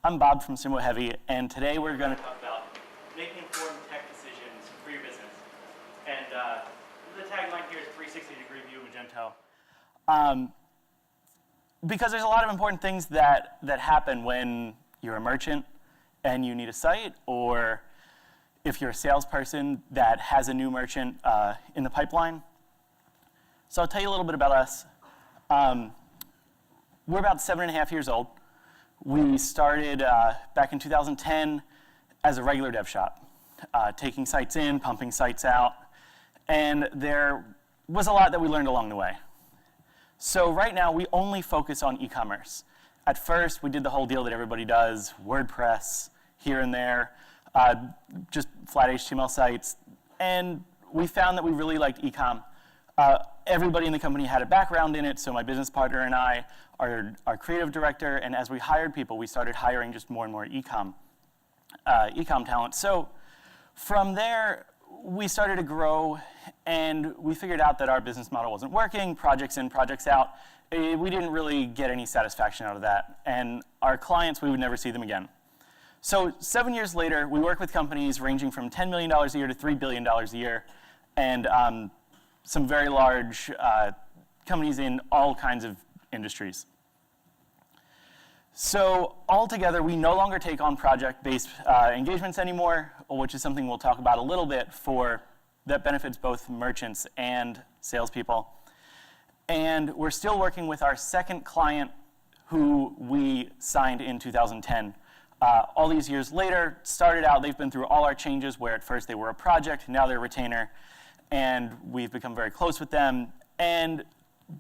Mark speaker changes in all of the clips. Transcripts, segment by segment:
Speaker 1: I'm Bob from Sumo Heavy, and today we're going to talk about making informed tech decisions for your business. And the tagline here is 360-degree view of Magento. Because there's a lot of important things that happen when you're a merchant and you need a site, or if you're a salesperson that has a new merchant in the pipeline. So I'll tell you a little bit about us. We're about 7.5 years old. We started back in 2010 as a regular dev shop, taking sites in, pumping sites out, and there was a lot that we learned along the way. So right now, we only focus on e-commerce. At first, we did the whole deal that everybody does, WordPress here and there, just flat HTML sites, and we found that we really liked e-com. Everybody in the company had a background in it, so my business partner and I, our creative director, and as we hired people, we started hiring just more and more e-com talent. So from there, we started to grow, and we figured out that our business model wasn't working, projects in, projects out. We didn't really get any satisfaction out of that, and our clients, we would never see them again. So 7 years later, we work with companies ranging from $10 million a year to $3 billion a year, and some very large companies in all kinds of industries. So altogether, we no longer take on project-based engagements anymore, which is something we'll talk about a little bit that benefits both merchants and salespeople. And we're still working with our second client who we signed in 2010. All these years later, started out, they've been through all our changes where at first they were a project, now they're a retainer, and we've become very close with them. And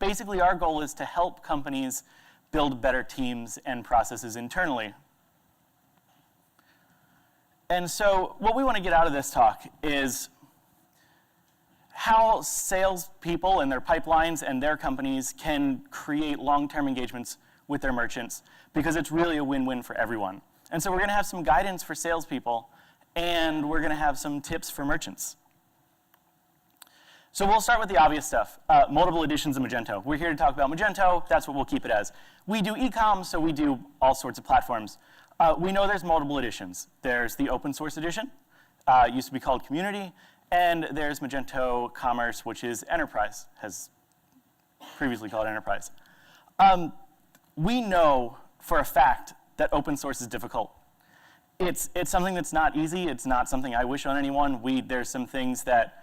Speaker 1: basically our goal is to help companies build better teams and processes internally. And so what we want to get out of this talk is how salespeople and their pipelines and their companies can create long-term engagements with their merchants, because it's really a win-win for everyone. And so we're going to have some guidance for salespeople, and we're going to have some tips for merchants. So we'll start with the obvious stuff, multiple editions of Magento. We're here to talk about Magento. That's what we'll keep it as. We do e-com, so we do all sorts of platforms. We know there's multiple editions. There's the open source edition, used to be called Community, and there's Magento Commerce, which is Enterprise, has previously called Enterprise. We know for a fact that open source is difficult. It's something that's not easy. It's not something I wish on anyone. There's some things that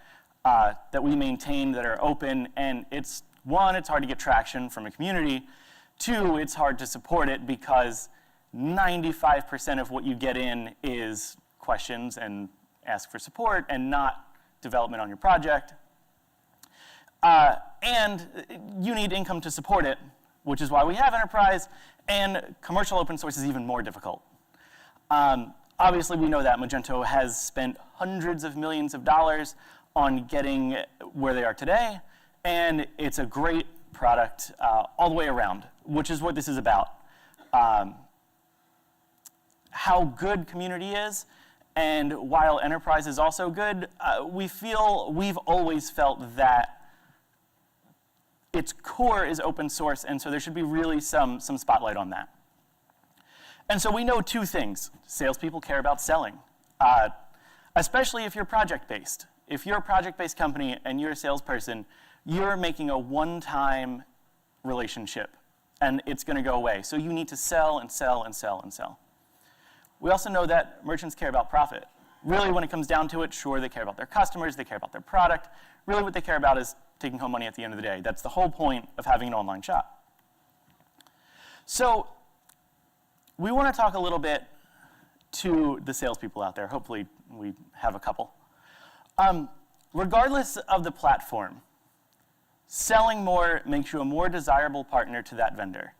Speaker 1: we maintain that are open, and it's hard to get traction from a community. Two, it's hard to support it because 95% of what you get in is questions and ask for support and not development on your project. And you need income to support it, which is why we have Enterprise, and commercial open source is even more difficult. Obviously, we know that Magento has spent hundreds of millions of dollars on getting where they are today, and it's a great product all the way around, which is what this is about. How good Community is, and while Enterprise is also good, we've always felt that its core is open source, and so there should be really some spotlight on that. And so we know two things. Salespeople care about selling, especially if you're project-based. If you're a project-based company and you're a salesperson, you're making a one-time relationship, and it's going to go away. So you need to sell and sell and sell and sell. We also know that merchants care about profit. Really, when it comes down to it, sure, they care about their customers, they care about their product. Really, what they care about is taking home money at the end of the day. That's the whole point of having an online shop. So we want to talk a little bit to the salespeople out there. Hopefully, we have a couple. Regardless of the platform, selling more makes you a more desirable partner to that vendor.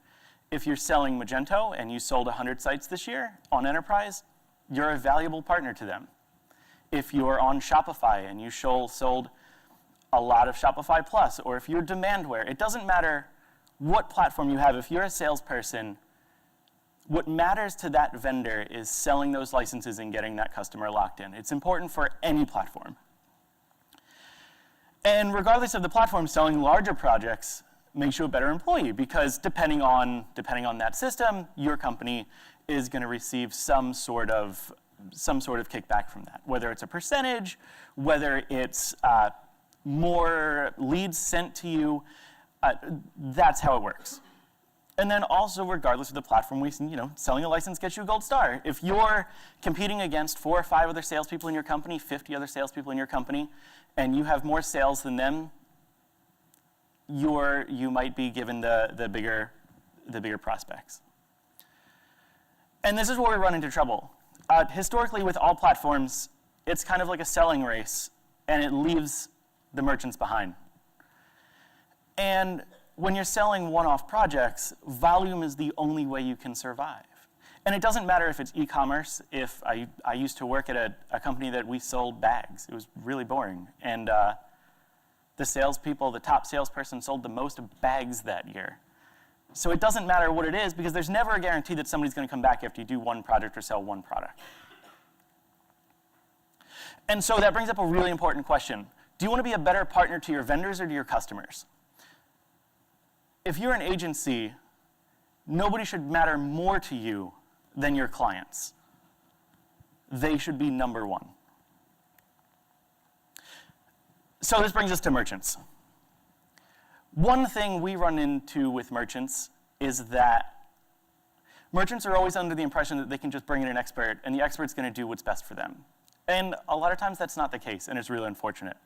Speaker 1: If you're selling Magento and you sold 100 sites this year on Enterprise, you're a valuable partner to them. If you're on Shopify and you sold a lot of Shopify Plus, or if you're Demandware, it doesn't matter what platform you have. If you're a salesperson, what matters to that vendor is selling those licenses and getting that customer locked in. It's important for any platform. And regardless of the platform, selling larger projects makes you a better employee, because depending on that system, your company is going to receive some sort of kickback from that, whether it's a percentage, whether it's more leads sent to you. That's how it works. And then also, regardless of the platform, selling a license gets you a gold star. If you're competing against 4 or 5 other salespeople in your company, 50 other salespeople in your company, and you have more sales than them, you might be given the bigger prospects. And this is where we run into trouble. Historically, with all platforms, it's kind of like a selling race, and it leaves the merchants behind. And when you're selling one-off projects, volume is the only way you can survive. And it doesn't matter if it's e-commerce. If I used to work at a company that we sold bags. It was really boring. And the top salesperson sold the most bags that year. So it doesn't matter what it is, because there's never a guarantee that somebody's going to come back after you do one project or sell one product. And so that brings up a really important question. Do you want to be a better partner to your vendors or to your customers? If you're an agency, nobody should matter more to you than your clients. They should be number one. So this brings us to merchants. One thing we run into with merchants is that merchants are always under the impression that they can just bring in an expert, and the expert's going to do what's best for them. And a lot of times that's not the case, and it's really unfortunate.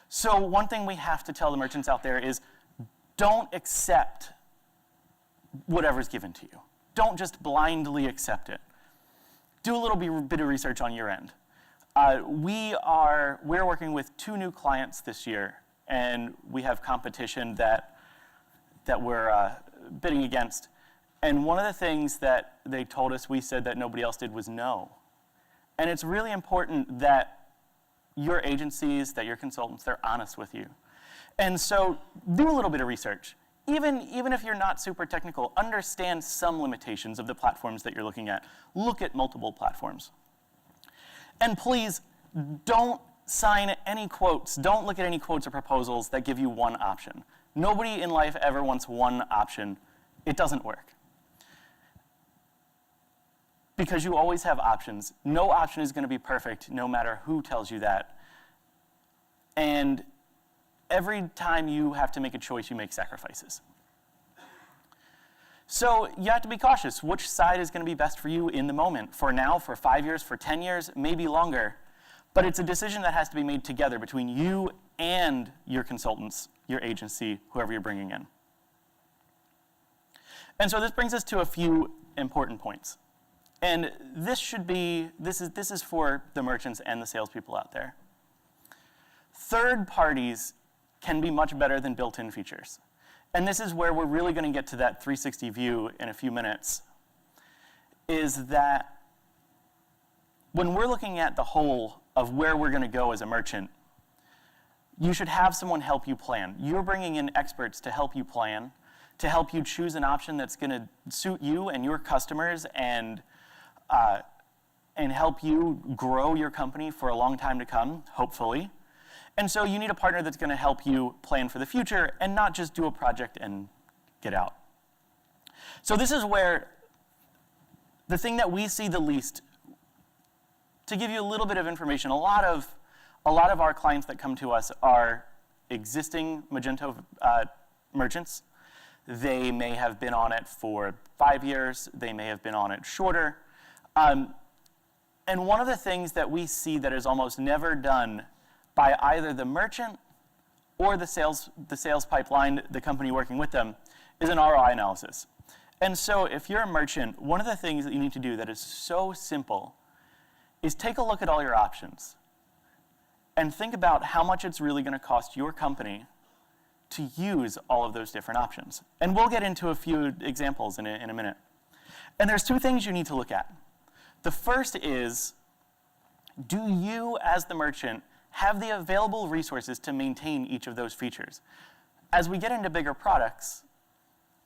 Speaker 1: So one thing we have to tell the merchants out there is, don't accept whatever's given to you. Don't just blindly accept it. Do a little bit of research on your end. We're working with 2 new clients this year, and we have competition that we're bidding against. And one of the things that they told us we said that nobody else did was no. And it's really important that your agencies, that your consultants, they're honest with you. And so do a little bit of research. Even if you're not super technical, understand some limitations of the platforms that you're looking at. Look at multiple platforms. And please, don't sign any quotes. Don't look at any quotes or proposals that give you one option. Nobody in life ever wants one option. It doesn't work. Because you always have options. No option is going to be perfect, no matter who tells you that. And every time you have to make a choice, you make sacrifices. So you have to be cautious. Which side is going to be best for you in the moment? For now, for 5 years, for 10 years, maybe longer. But it's a decision that has to be made together between you and your consultants, your agency, whoever you're bringing in. And so this brings us to a few important points. And this is for the merchants and the salespeople out there. Third parties can be much better than built-in features. And this is where we're really going to get to that 360 view in a few minutes, is that when we're looking at the whole of where we're going to go as a merchant, you should have someone help you plan. You're bringing in experts to help you plan, to help you choose an option that's going to suit you and your customers and help you grow your company for a long time to come, hopefully. And so you need a partner that's going to help you plan for the future and not just do a project and get out. So this is where the thing that we see the least, to give you a little bit of information, a lot of our clients that come to us are existing Magento merchants. They may have been on it for 5 years. They may have been on it shorter. And one of the things that we see that is almost never done by either the merchant or the sales pipeline, the company working with them, is an ROI analysis. And so if you're a merchant, one of the things that you need to do that is so simple is take a look at all your options and think about how much it's really going to cost your company to use all of those different options. And we'll get into a few examples in a minute. And there's 2 things you need to look at. The first is, do you as the merchant have the available resources to maintain each of those features? As we get into bigger products,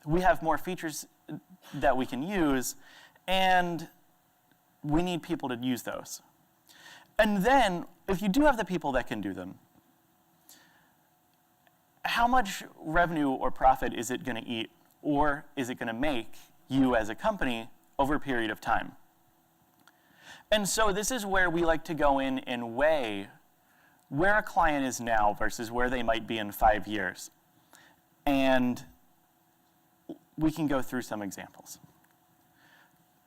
Speaker 1: we have more features that we can use, and we need people to use those. And then, if you do have the people that can do them, how much revenue or profit is it going to eat, or is it going to make you as a company over a period of time. And so this is where we like to go in and weigh where a client is now versus where they might be in 5 years. And we can go through some examples.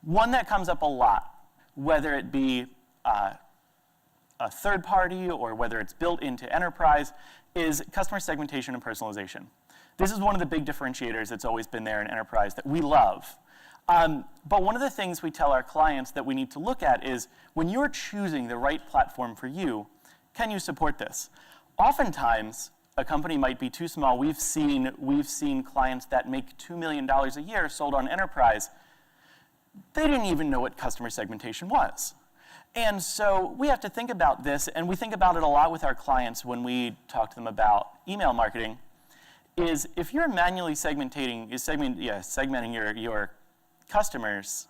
Speaker 1: One that comes up a lot, whether it be a third party or whether it's built into enterprise, is customer segmentation and personalization. This is one of the big differentiators that's always been there in enterprise that we love. But one of the things we tell our clients that we need to look at is when you're choosing the right platform for you, can you support this? Oftentimes, a company might be too small. We've seen clients that make $2 million a year sold on enterprise. They didn't even know what customer segmentation was. And so we have to think about this, and we think about it a lot with our clients when we talk to them about email marketing, is if you're manually segmenting your customers,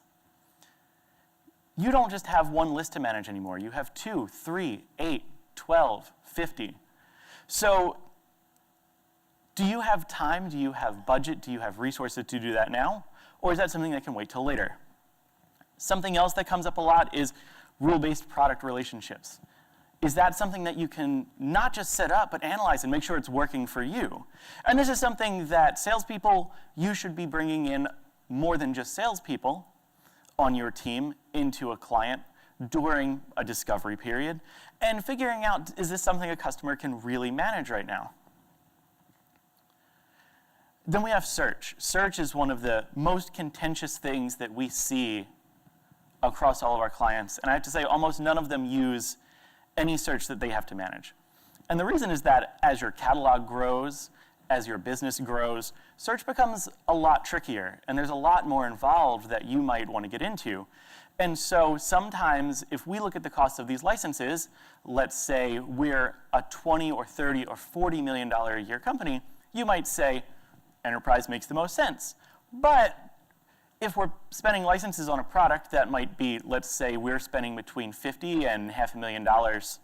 Speaker 1: you don't just have one list to manage anymore. You have 2, 3, 8, 12, 50. So do you have time? Do you have budget? Do you have resources to do that now? Or is that something that can wait till later? Something else that comes up a lot is rule-based product relationships. Is that something that you can not just set up, but analyze and make sure it's working for you? And this is something that salespeople, you should be bringing in more than just salespeople on your team into a client during a discovery period and figuring out, is this something a customer can really manage right now? Then we have search. Search is one of the most contentious things that we see across all of our clients. And I have to say, almost none of them use any search that they have to manage. And the reason is that as your catalog grows, as your business grows, search becomes a lot trickier, and there's a lot more involved that you might want to get into. And so sometimes if we look at the cost of these licenses, let's say we're a 20 or 30 or $40 million a year company, you might say enterprise makes the most sense. But if we're spending licenses on a product that might be, let's say we're spending between $50 and $500,000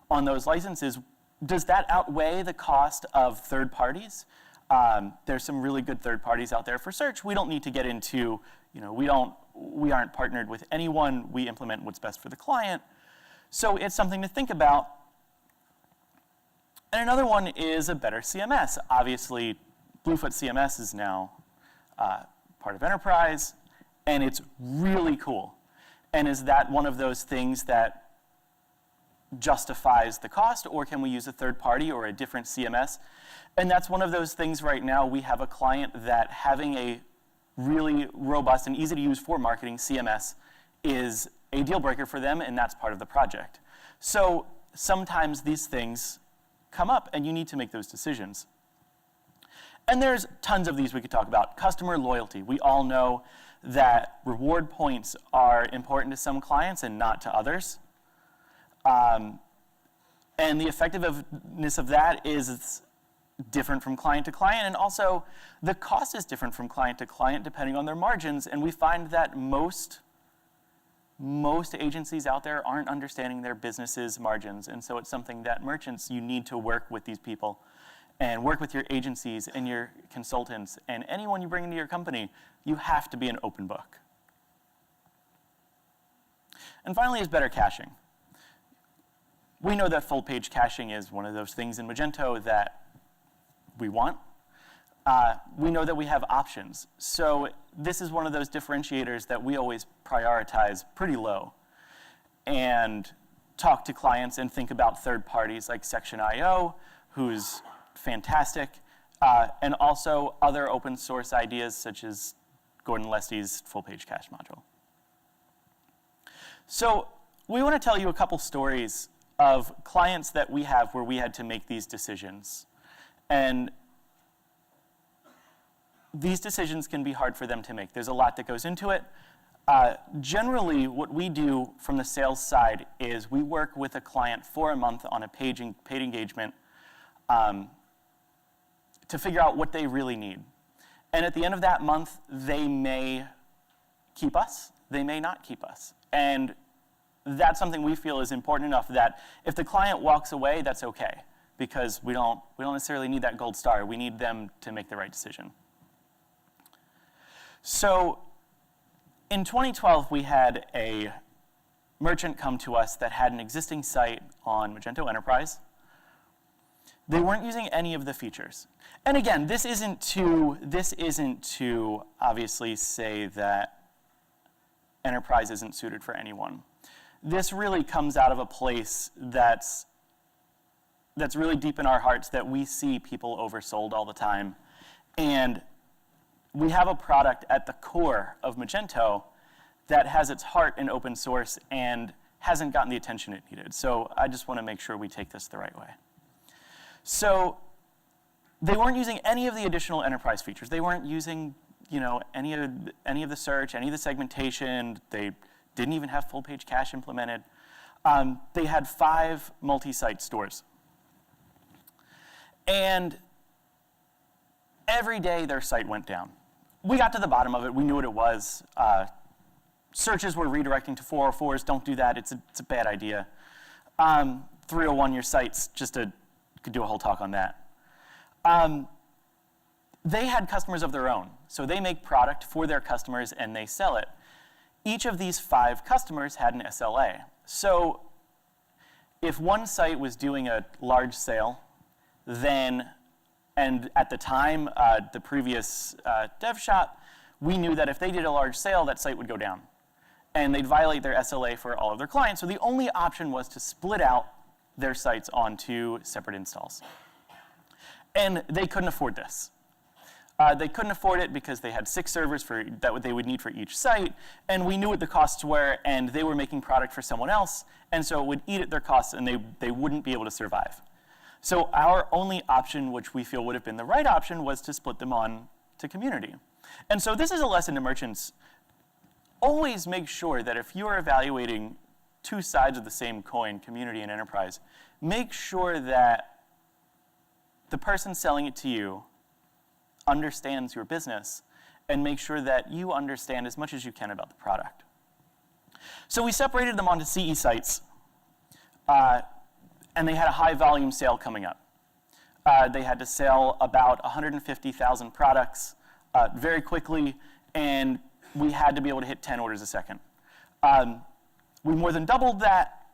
Speaker 1: on those licenses, does that outweigh the cost of third parties? There's some really good third parties out there for search. We don't need to get into, we aren't partnered with anyone. We implement what's best for the client. So it's something to think about. And another one is a better CMS. Obviously, Bluefoot CMS is now part of enterprise, and it's really cool. And is that one of those things that justifies the cost, or can we use a third party or a different CMS? And that's one of those things right now. We have a client that having a really robust and easy to use for marketing CMS is a deal breaker for them, and that's part of the project. So sometimes these things come up and you need to make those decisions. And there's tons of these we could talk about. Customer loyalty. We all know that reward points are important to some clients and not to others. And the effectiveness of that is different from client to client, and also the cost is different from client to client depending on their margins, and we find that most agencies out there aren't understanding their business's margins, and so it's something that merchants, you need to work with these people and work with your agencies and your consultants and anyone you bring into your company. You have to be an open book. And finally is better caching. We know that full page caching is one of those things in Magento that we want. We know that we have options. So this is one of those differentiators that we always prioritize pretty low and talk to clients and think about third parties like Section.io, who's fantastic, and also other open source ideas such as Gordon Lesty's full page cache module. So we want to tell you a couple stories of clients that we have where we had to make these decisions. And these decisions can be hard for them to make. There's a lot that goes into it. Generally, what we do from the sales side is we work with a client for a month on a paid engagement to figure out what they really need. And at the end of that month, they may keep us, they may not keep us. And that's something we feel is important enough that if the client walks away, that's okay, because we don't necessarily need that gold star. We need them to make the right decision. So In 2012, we had a merchant come to us that had an existing site on Magento Enterprise. They weren't using any of the features. And again, this isn't to obviously say that Enterprise isn't suited for anyone. This really comes out of a place that's really deep in our hearts, that we see people oversold all the time. And we have a product at the core of Magento that has its heart in open source and hasn't gotten the attention it needed. So I just want to make sure we take this the right way. So they weren't using any of the additional enterprise features. They weren't using, any of the search, any of the segmentation. They didn't even have full page cache implemented. They had 5 multi-site stores. And every day their site went down. We got to the bottom of it. We knew what it was. Searches were redirecting to 404s. Don't do that. It's a bad idea. 301 your sites, could do a whole talk on that. They had customers of their own. So they make product for their customers and they sell it. Each of these 5 customers had an SLA. So if one site was doing a large sale, and at the time, the previous dev shop, we knew that if they did a large sale, that site would go down. And they'd violate their SLA for all of their clients. So the only option was to split out their sites onto separate installs. And they couldn't afford this. They couldn't afford it because they had 6 servers that they would need for each site, and we knew what the costs were, and they were making product for someone else, and so it would eat at their costs, and they wouldn't be able to survive. So our only option, which we feel would have been the right option, was to split them on to community. And so this is a lesson to merchants. Always make sure that if you are evaluating 2 sides of the same coin, community and enterprise, make sure that the person selling it to you understands your business, and make sure that you understand as much as you can about the product. So we separated them onto CE sites, and they had a high volume sale coming up. They had to sell about 150,000 products very quickly, and we had to be able to hit 10 orders a second. We more than doubled that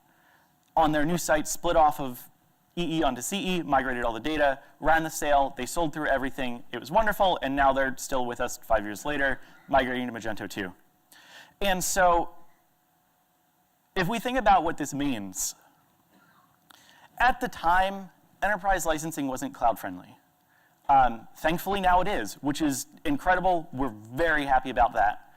Speaker 1: on their new site, split off of EE onto CE, migrated all the data, ran the sale, they sold through everything. It was wonderful, and now they're still with us 5 years later, migrating to Magento 2. And so if we think about what this means, at the time, enterprise licensing wasn't cloud-friendly. Thankfully, now it is, which is incredible. We're very happy about that.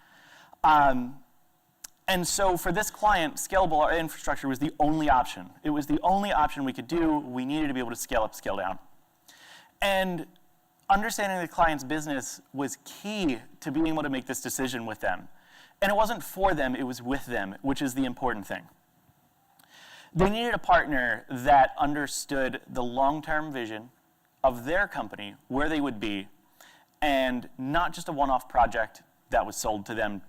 Speaker 1: And so for this client, scalable infrastructure was the only option. It was the only option we could do. We needed to be able to scale up, scale down. And understanding the client's business was key to being able to make this decision with them. And it wasn't for them, it was with them, which is the important thing. They needed a partner that understood the long-term vision of their company, where they would be, and not just a one-off project that was sold to them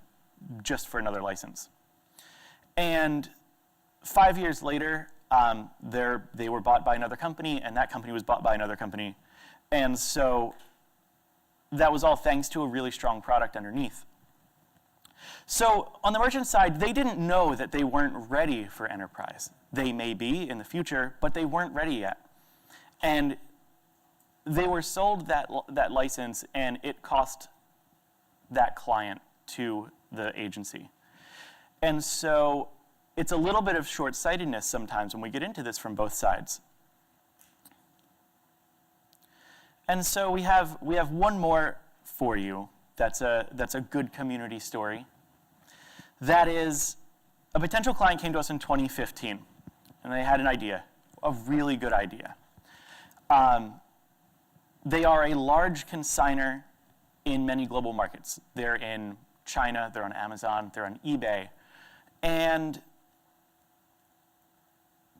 Speaker 1: just for another license. And 5 years later, they were bought by another company, and that company was bought by another company. And so that was all thanks to a really strong product underneath. So on the merchant side, they didn't know that they weren't ready for enterprise. They may be in the future, but they weren't ready yet. And they were sold that license, and it cost that client to the agency. And so it's a little bit of short-sightedness sometimes when we get into this from both sides. And so we have one more for you that's a good community story. That is, a potential client came to us in 2015, and they had an idea, a really good idea. They are a large consigner in many global markets. They're in China, they're on Amazon, they're on eBay. And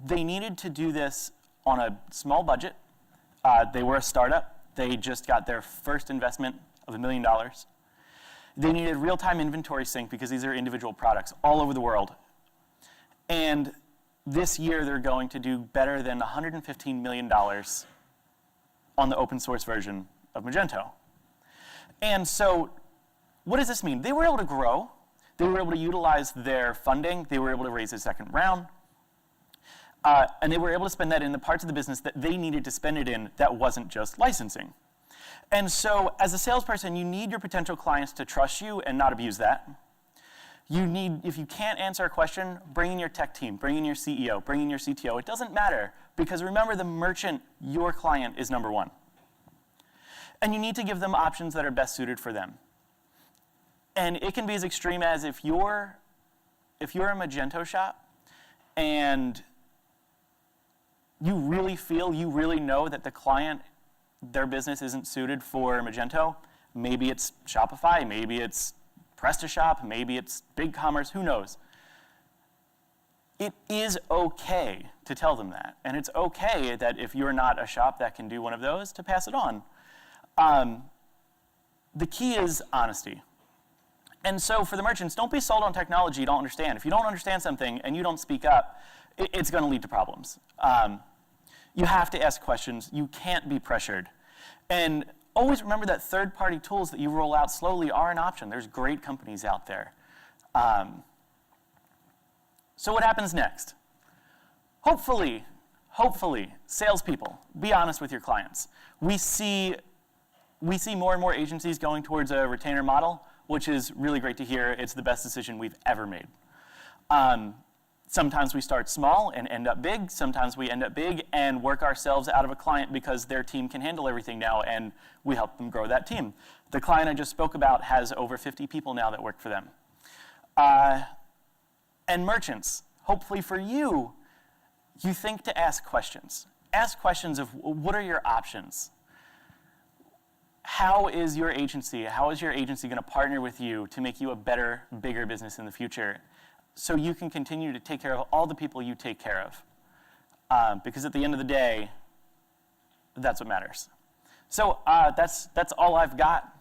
Speaker 1: they needed to do this on a small budget. They were a startup. They just got their first investment of $1 million. They needed real-time inventory sync because these are individual products all over the world. And this year, they're going to do better than $115 million on the open source version of Magento. And so what does this mean? They were able to grow. They were able to utilize their funding. They were able to raise a second round. And they were able to spend that in the parts of the business that they needed to spend it in that wasn't just licensing. And so as a salesperson, you need your potential clients to trust you and not abuse that. You need, if you can't answer a question, bring in your tech team, bring in your CEO, bring in your CTO. It doesn't matter, because remember, the merchant, your client, is number one. And you need to give them options that are best suited for them. And it can be as extreme as if you're a Magento shop and you really know that the client, their business isn't suited for Magento. Maybe it's Shopify, maybe it's PrestaShop, maybe it's BigCommerce, who knows? It is okay to tell them that. And it's okay that if you're not a shop that can do one of those, to pass it on. The key is honesty. And so for the merchants, don't be sold on technology you don't understand. If you don't understand something and you don't speak up, it's going to lead to problems. You have to ask questions. You can't be pressured. And always remember that third-party tools that you roll out slowly are an option. There's great companies out there. So what happens next? Hopefully, salespeople, be honest with your clients. We see more and more agencies going towards a retainer model, which is really great to hear. It's the best decision we've ever made. Sometimes we start small and end up big. Sometimes we end up big and work ourselves out of a client because their team can handle everything now, and we help them grow that team. The client I just spoke about has over 50 people now that work for them. And merchants, hopefully for you, you think to ask questions. Ask questions of what are your options? How is your agency going to partner with you to make you a better, bigger business in the future, so you can continue to take care of all the people you take care of? Because at the end of the day, that's what matters. So that's all I've got.